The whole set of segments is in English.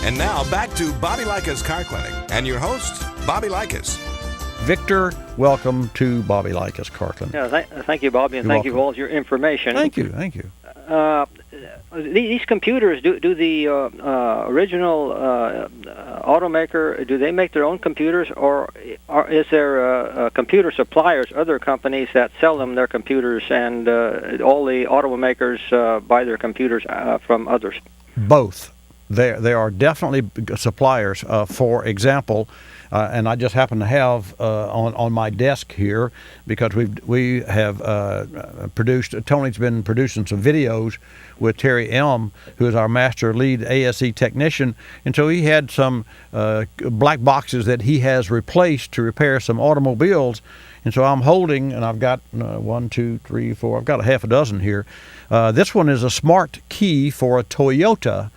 And now back to Bobby Likis Car Clinic and your host, Bobby Likis. Victor, welcome to Bobby Likis Car Clinic. Yeah, thank you, Bobby, and You're thank you welcome. for all your information. Thank you. These computers, do the original automaker, do they make their own computers, or is there computer suppliers, other companies that sell them their computers, and all the automakers buy their computers from others? Both. There are definitely suppliers. For example, and I just happen to have on my desk here, because we have produced. Tony's been producing some videos with Terry Elm, who is our master lead ASE technician, and so he had some black boxes that he has replaced to repair some automobiles. And so I'm holding, and I've got 1, 2, 3, 4. I've got a half a dozen here. This one is a smart key for a Toyota.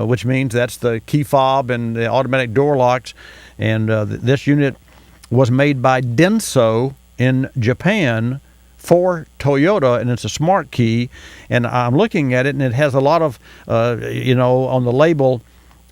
Which means that's the key fob and the automatic door locks. And this unit was made by Denso in Japan for Toyota, and it's a smart key. And I'm looking at it, and it has a lot of, on the label,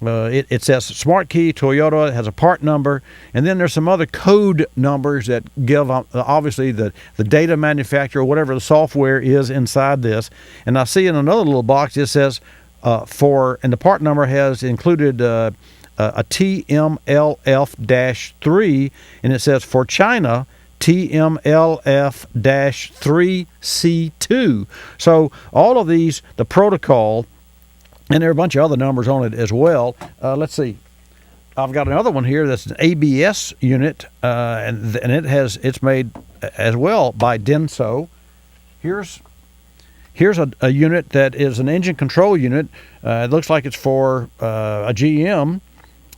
it says smart key Toyota. It has a part number, and then there's some other code numbers that give obviously the data manufacturer, whatever the software is inside this. And I see in another little box it says, and the part number has included a TMLF-3, and it says for China, TMLF-3C2. So all of these, the protocol, and there are a bunch of other numbers on it as well. Let's see. I've got another one here that's an ABS unit, and it's made as well by Denso. Here's a unit that is an engine control unit. It looks like it's for a GM,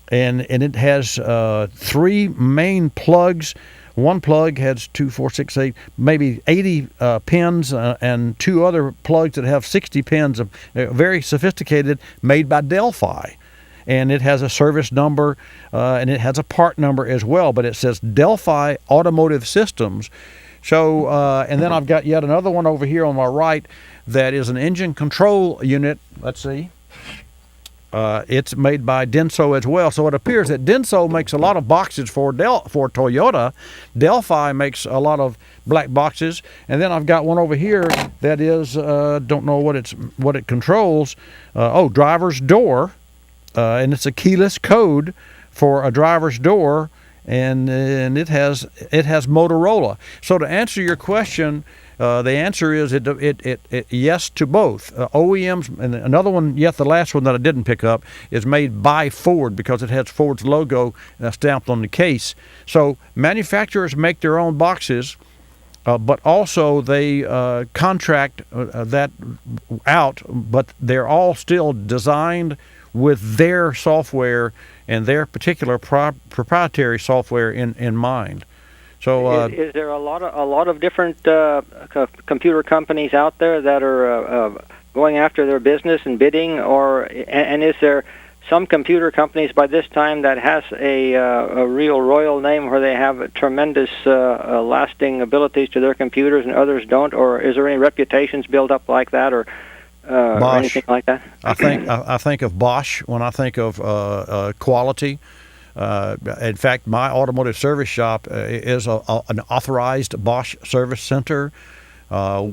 and it has 3 main plugs. One plug has 2, 4, 6, 8, maybe 80 pins, and 2 other plugs that have 60 pins. Very sophisticated, made by Delphi. And it has a service number, and it has a part number as well, but it says Delphi Automotive Systems. So, and then I've got yet another one over here on my right that is an engine control unit. Let's see. It's made by Denso as well. So it appears that Denso makes a lot of boxes for Toyota. Delphi makes a lot of black boxes. And then I've got one over here that is, don't know what it controls. Driver's door. And it's a keyless code for a driver's door. And it has Motorola. So to answer your question, the answer is it yes to both. OEMs, and another one, yet the last one that I didn't pick up, is made by Ford because it has Ford's logo stamped on the case. So manufacturers make their own boxes, but also they contract that out, but they're all still designed with their software and their particular proprietary software in mind. So, is there a lot of different computer companies out there that are going after their business and bidding, and is there some computer companies by this time that has a real royal name where they have tremendous lasting abilities to their computers and others don't, or is there any reputations built up like that, or anything like that? I think of Bosch when I think of quality. In fact, my automotive service shop is an authorized Bosch service center.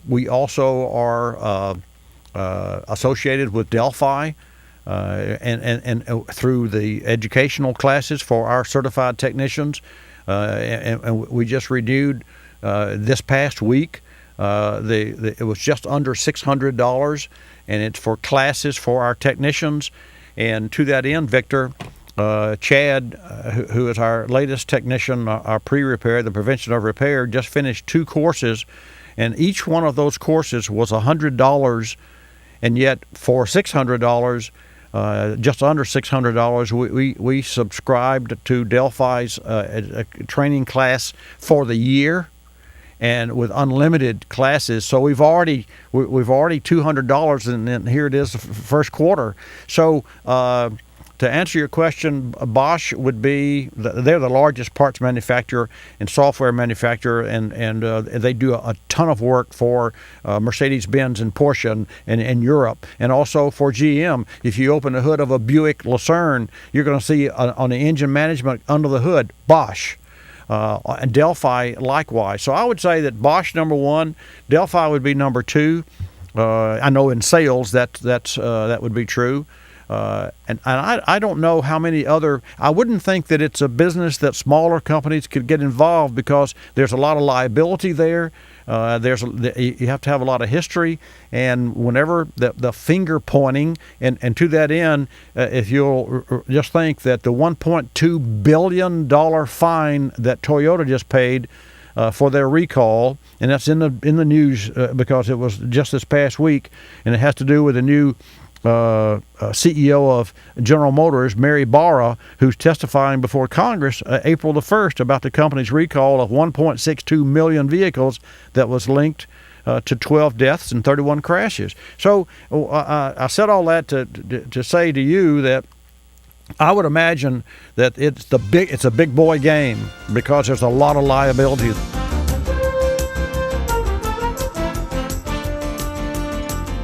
We also are associated with Delphi, and through the educational classes for our certified technicians. And we just renewed this past week. It was just under $600, and it's for classes for our technicians. And to that end, Victor, Chad, who is our latest technician, our pre-repair, the prevention of repair, just finished 2 courses, and each one of those courses was $100, and yet for $600, just under $600, we subscribed to Delphi's training class for the year, and with unlimited classes. So we've already $200, and then here it is the first quarter. So to answer your question, Bosch would be, they're the largest parts manufacturer and software manufacturer, and they do a ton of work for Mercedes-Benz and Porsche and Europe, and also for GM. If you open the hood of a Buick Lucerne, you're going to see on the engine management under the hood, Bosch. And Delphi likewise. So I would say that Bosch number one, Delphi would be number two. I know in sales that would be true. And I don't know how many other. I wouldn't think that it's a business that smaller companies could get involved, because there's a lot of liability there. You have to have a lot of history, and whenever the finger pointing, and to that end, if you'll just think that the $1.2 billion fine that Toyota just paid for their recall, and that's in the news because it was just this past week, and it has to do with the new CEO of General Motors, Mary Barra, who's testifying before Congress April the 1st about the company's recall of 1.62 million vehicles that was linked to 12 deaths and 31 crashes. So I said all that to say to you that I would imagine that it's a big boy game, because there's a lot of liability.